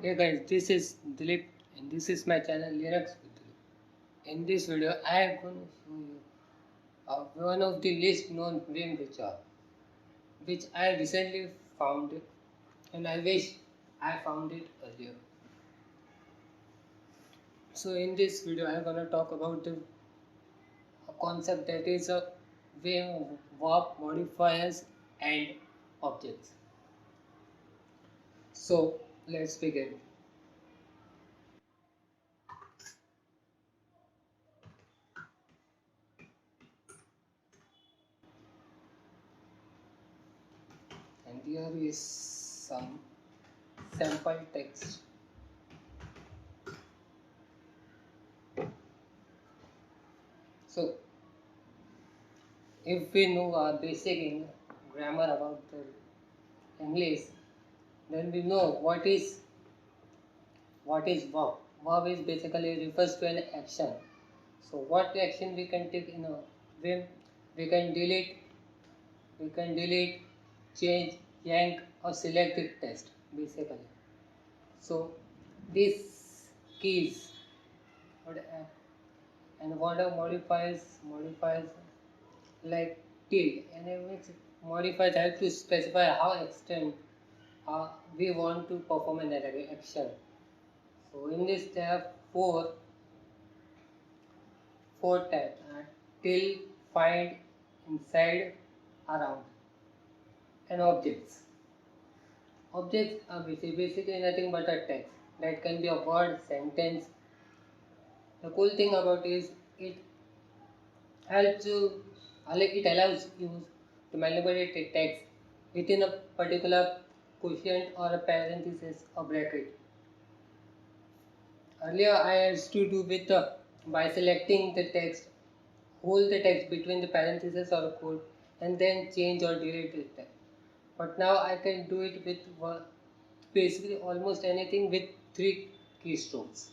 Hey guys, this is Dilip and this is my channel Lyrics with Dilip. In this video, I am going to show you one of the least known Vim feature which I recently found it and I wish I found it earlier. So in this video, I am going to talk about a concept that is a Vim verb modifiers and objects. So let's begin. And here is some sample text. So if we know our basic grammar about the English, then we know what is verb. Verb is basically refers to an action. So what action we can take in a Vim? We can delete, change, yank, or select the text basically. So these keys and what are modifiers like till and which modifiers help to specify how extent we want to perform an action. So in this there are four types: till, find, inside, around, and objects. Objects are basically nothing but a text that can be a word, sentence. The cool thing about is it helps you, it allows you to manipulate a text within a particular quotient or a parenthesis or bracket. Earlier I used to do with by selecting the text, hold the text between the parentheses or a quote and then change or delete the text. But now I can do it with basically almost anything with 3 keystrokes.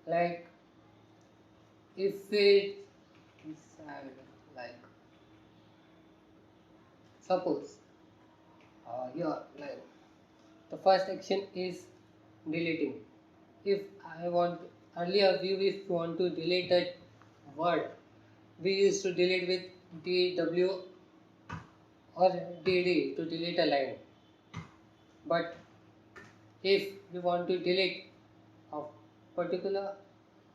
Like if it like suppose here like the first action is deleting. If I want earlier we if want to delete that word, we used to delete with dw or dd to delete a line. But if we want to delete a particular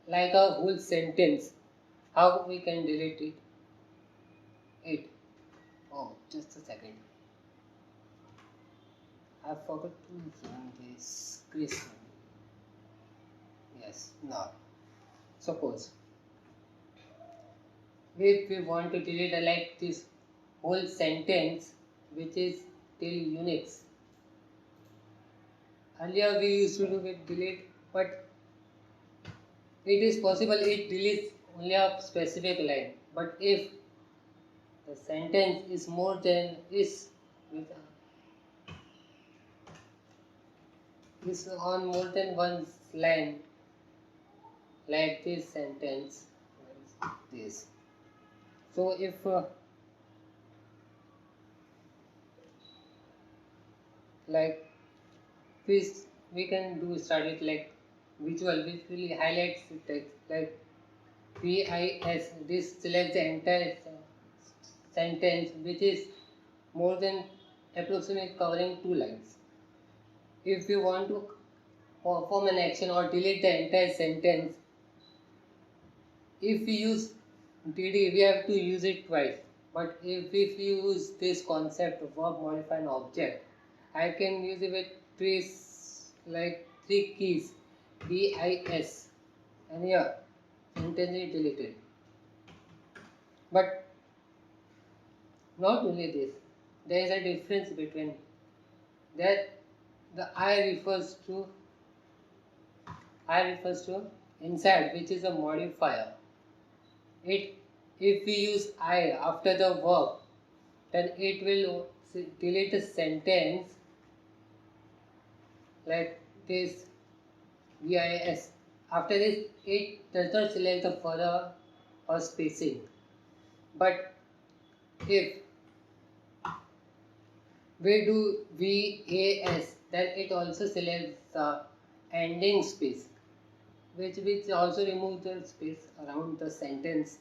like a whole sentence, how we can delete it? Oh, just a second. I forgot to run this Chris. Yes, now suppose if we want to delete like this whole sentence which is till Unix. Earlier we used to do with delete, but it is possible it deletes only a specific line. But if the sentence is more than is on more than one line, like this sentence, this. So if like this, we can do start it like visual, which will highlight the text like VIS. This selects the entire sentence, which is more than approximately covering 2 lines. If you want to perform an action or delete the entire sentence, if we use DD, we have to use it twice. But if we use this concept of verb modify an object, I can use it with three keys, BIS, and here sentence is deleted. But not only this, there is a difference between that. The I refers to inside, which is a modifier. It if we use I after the verb, then it will delete a sentence like this VIS. After this, it does not select the further or spacing. But if we do VAS, then it also selects the ending space, which also removes the space around the sentence.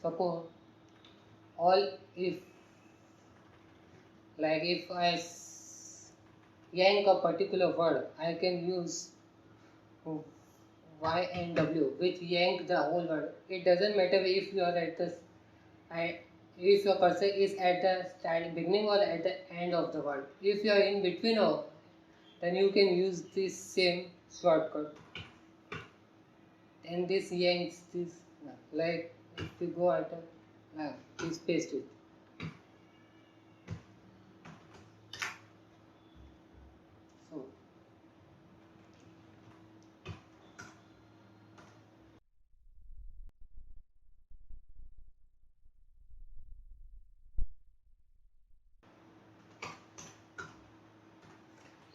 Suppose all if, like if yank a particular word, I can use Y and W, which yank the whole word. It doesn't matter if you are at the if your cursor is at the beginning or at the end of the word. If you are in between, then you can use this same shortcut. And this yanks this, like if you go at this paste it. So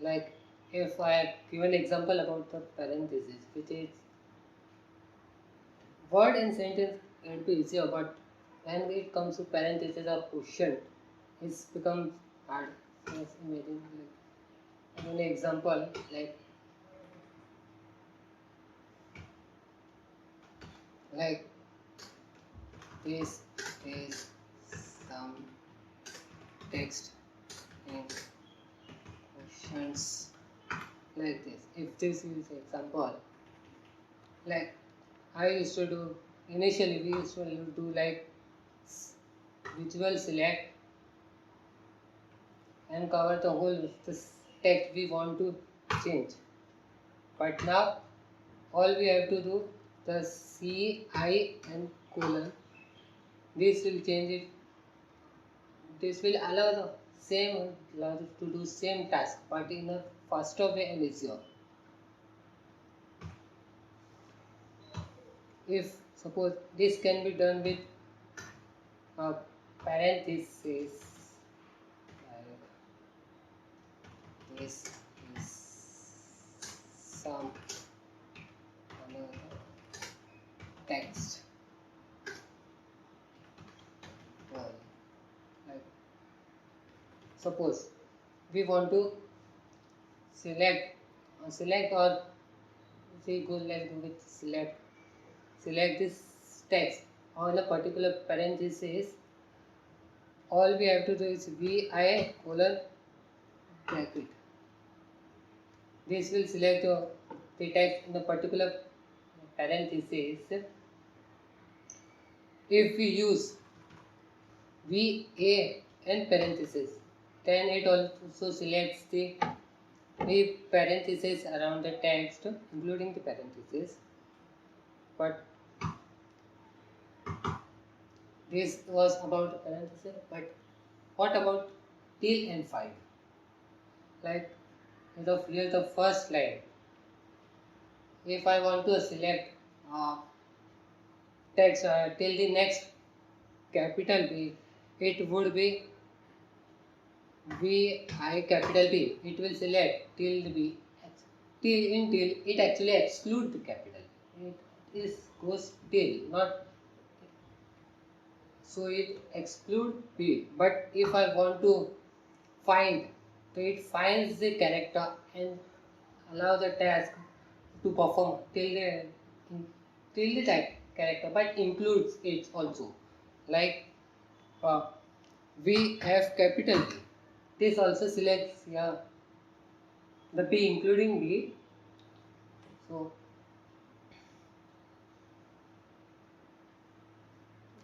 like if I give an example about the parenthesis, which is word and sentence can be easier, but when it comes to parentheses or question, it's becomes hard. Just imagine like an example like this is some text in questions like this. If this is example, like I used to do initially, we used to do like visual select and cover the whole this text we want to change. But now all we have to do the C, I and colon. This will change it. This will allow the same allow to do same task, but in a faster way and easier. If suppose this can be done with a parenthesis, like this is some another text. Well, like suppose we want to select or say go let's go with select this text on a particular parenthesis. All we have to do is vi colon bracket. This will select the text in a particular parenthesis. If we use VA and parenthesis, then it also selects the parenthesis around the text, including the parenthesis. But this was about parenthesis. But what about till and 5? Like here the first line. If I want to select text till the next capital B, it would be V I capital B. It will select till the B. Till it actually excludes the capital. It is goes till, not so it exclude B. But if I want to find, so it finds the character and allow the task to perform till the character, but includes it also. Like uh, V F capital B. This also selects the B including B. So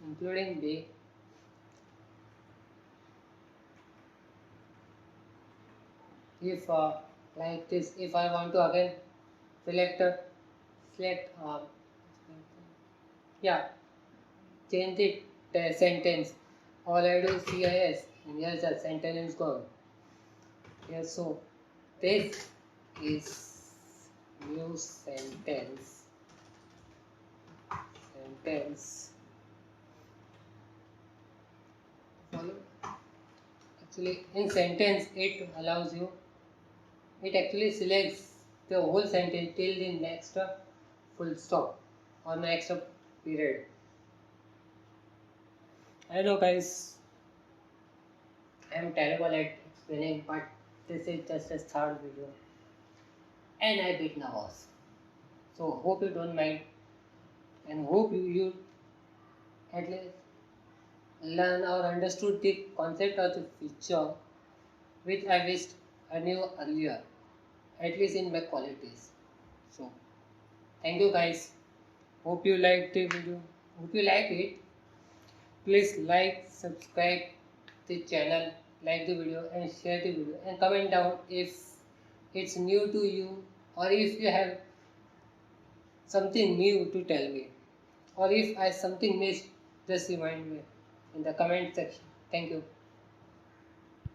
including B. If like this, if I want to again select select yeah change the sentence. All I do is CIS and here's the sentence is gone. Yes, so this is new sentence follow. Actually in sentence it allows you, it actually selects the whole sentence till the next full stop or next period. I know guys, I am terrible at explaining, but this is just a third video and I bit nervous. So hope you don't mind and hope you at least learn or understood the concept of the feature which I wished I knew earlier, at least in my qualities. So thank you guys. Hope you liked the video. Hope you like it. Please like, subscribe the channel, like the video and share the video and comment down if it's new to you or if you have something new to tell me or if I something missed, just remind me in the comment section. Thank you.